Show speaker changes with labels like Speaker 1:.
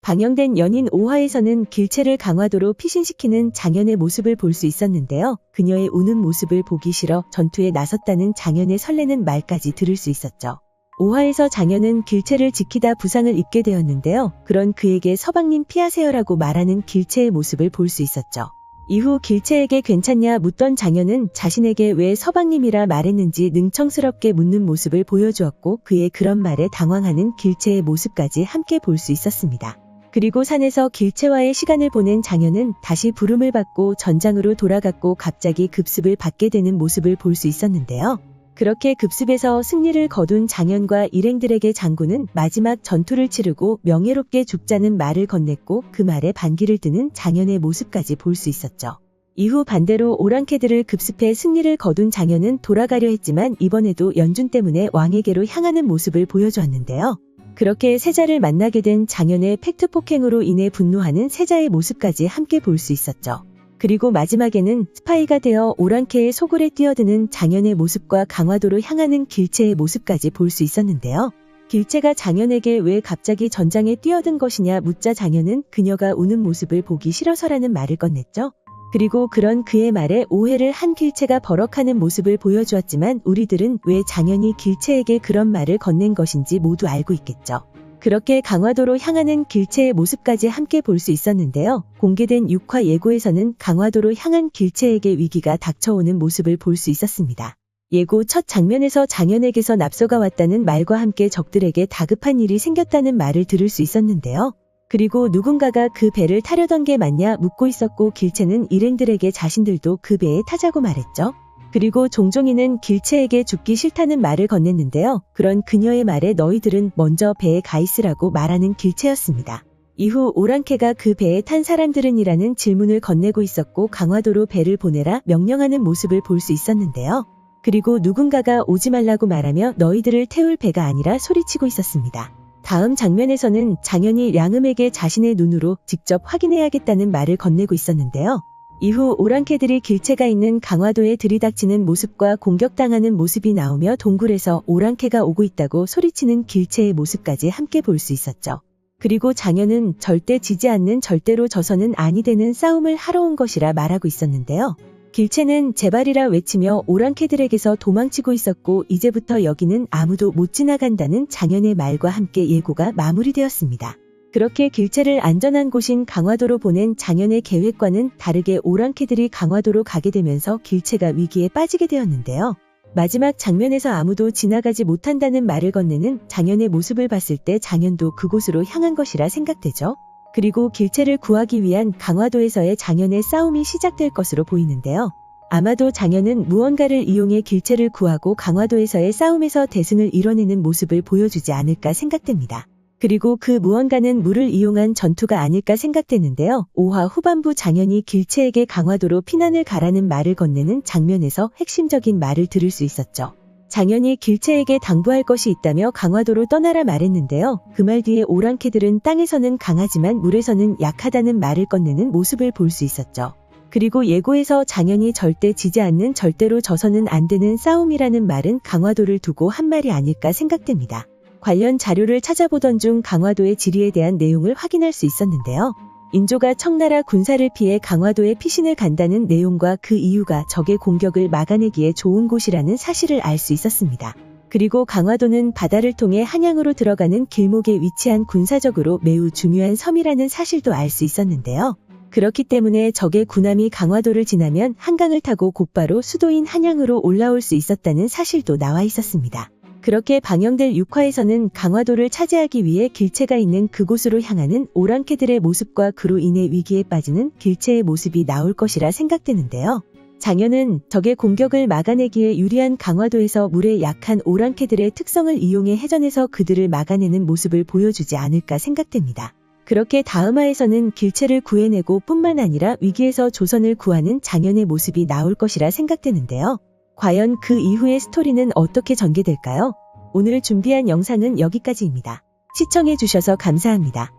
Speaker 1: 방영된 연인 5화에서는 길채를 강화도로 피신시키는 장현의 모습을 볼 수 있었는데요. 그녀의 우는 모습을 보기 싫어 전투에 나섰다는 장현의 설레는 말까지 들을 수 있었죠. 5화에서 장현은 길채를 지키다 부상을 입게 되었는데요. 그런 그에게 서방님 피하세요라고 말하는 길채의 모습을 볼 수 있었죠. 이후 길채에게 괜찮냐 묻던 장현은 자신에게 왜 서방님이라 말했는지 능청스럽게 묻는 모습을 보여주었고 그의 그런 말에 당황하는 길채의 모습까지 함께 볼 수 있었습니다. 그리고 산에서 길채와의 시간을 보낸 장현은 다시 부름을 받고 전장으로 돌아갔고 갑자기 급습을 받게 되는 모습을 볼 수 있었는데요. 그렇게 급습에서 승리를 거둔 장현과 일행들에게 장군은 마지막 전투를 치르고 명예롭게 죽자는 말을 건넸고 그 말에 반기를 드는 장현의 모습까지 볼 수 있었죠. 이후 반대로 오랑캐들을 급습해 승리를 거둔 장현은 돌아가려 했지만 이번에도 연준 때문에 왕에게로 향하는 모습을 보여주었는데요. 그렇게 세자를 만나게 된 장현의 팩트 폭행으로 인해 분노하는 세자의 모습까지 함께 볼 수 있었죠. 그리고 마지막에는 스파이가 되어 오랑캐의 소굴에 뛰어드는 장현의 모습과 강화도로 향하는 길채의 모습까지 볼 수 있었는데요. 길채가 장현에게 왜 갑자기 전장에 뛰어든 것이냐 묻자 장현은 그녀가 우는 모습을 보기 싫어서라는 말을 건넸죠. 그리고 그런 그의 말에 오해를 한 길채가 버럭하는 모습을 보여주었지만 우리들은 왜 장현이 길채에게 그런 말을 건넨 것인지 모두 알고 있겠죠. 그렇게 강화도로 향하는 길채의 모습까지 함께 볼 수 있었는데요. 공개된 6화 예고에서는 강화도로 향한 길채에게 위기가 닥쳐오는 모습을 볼 수 있었습니다. 예고 첫 장면에서 장현에게서 납서가 왔다는 말과 함께 적들에게 다급한 일이 생겼다는 말을 들을 수 있었는데요. 그리고 누군가가 그 배를 타려던 게 맞냐 묻고 있었고 길채는 일행들에게 자신들도 그 배에 타자고 말했죠. 그리고 종종이는 길채에게 죽기 싫다는 말을 건넸는데요. 그런 그녀의 말에 너희들은 먼저 배에 가 있으라고 말하는 길채였습니다. 이후 오랑캐가 그 배에 탄 사람들은 이라는 질문을 건네고 있었고 강화도로 배를 보내라 명령하는 모습을 볼 수 있었는데요. 그리고 누군가가 오지 말라고 말하며 너희들을 태울 배가 아니라 소리치고 있었습니다. 다음 장면에서는 장현이 량음에게 자신의 눈으로 직접 확인해야겠다는 말을 건네고 있었는데요. 이후 오랑캐들이 길채가 있는 강화도에 들이닥치는 모습과 공격당하는 모습이 나오며 동굴에서 오랑캐가 오고 있다고 소리치는 길채의 모습까지 함께 볼 수 있었죠. 그리고 장현은 절대 지지 않는 절대로 져서는 아니 되는 싸움을 하러 온 것이라 말하고 있었는데요. 길채는 제발이라 외치며 오랑캐들에게서 도망치고 있었고 이제부터 여기는 아무도 못 지나간다는 장현의 말과 함께 예고가 마무리되었습니다. 그렇게 길채를 안전한 곳인 강화도로 보낸 장현의 계획과는 다르게 오랑캐들이 강화도로 가게 되면서 길채가 위기에 빠지게 되었는데요. 마지막 장면에서 아무도 지나가지 못한다는 말을 건네는 장현의 모습을 봤을 때 장현도 그곳으로 향한 것이라 생각되죠. 그리고 길채를 구하기 위한 강화도에서의 장현의 싸움이 시작될 것으로 보이는데요. 아마도 장현은 무언가를 이용해 길채를 구하고 강화도에서의 싸움에서 대승을 이뤄내는 모습을 보여주지 않을까 생각됩니다. 그리고 그 무언가는 물을 이용한 전투가 아닐까 생각되는데요. 5화 후반부 장현이 길채에게 강화도로 피난을 가라는 말을 건네는 장면에서 핵심적인 말을 들을 수 있었죠. 장현이 길채에게 당부할 것이 있다며 강화도로 떠나라 말했는데요. 그 말 뒤에 오랑캐들은 땅에서는 강하지만 물에서는 약하다는 말을 건네는 모습을 볼 수 있었죠. 그리고 예고에서 장현이 절대 지지 않는 절대로 져서는 안 되는 싸움이라는 말은 강화도를 두고 한 말이 아닐까 생각됩니다. 관련 자료를 찾아보던 중 강화도의 지리에 대한 내용을 확인할 수 있었는데요. 인조가 청나라 군사를 피해 강화도에 피신을 간다는 내용과 그 이유가 적의 공격을 막아내기에 좋은 곳이라는 사실을 알 수 있었습니다. 그리고 강화도는 바다를 통해 한양으로 들어가는 길목에 위치한 군사적으로 매우 중요한 섬이라는 사실도 알 수 있었는데요. 그렇기 때문에 적의 군함이 강화도를 지나면 한강을 타고 곧바로 수도인 한양으로 올라올 수 있었다는 사실도 나와 있었습니다. 그렇게 방영될 6화에서는 강화도를 차지하기 위해 길채가 있는 그곳으로 향하는 오랑캐들의 모습과 그로 인해 위기에 빠지는 길채의 모습이 나올 것이라 생각되는데요. 장현은 적의 공격을 막아내기에 유리한 강화도에서 물에 약한 오랑캐들의 특성을 이용해 해전에서 그들을 막아내는 모습을 보여주지 않을까 생각됩니다. 그렇게 다음화에서는 길채를 구해내고 뿐만 아니라 위기에서 조선을 구하는 장현의 모습이 나올 것이라 생각되는데요. 과연 그 이후의 스토리는 어떻게 전개될까요? 오늘 준비한 영상은 여기까지입니다. 시청해주셔서 감사합니다.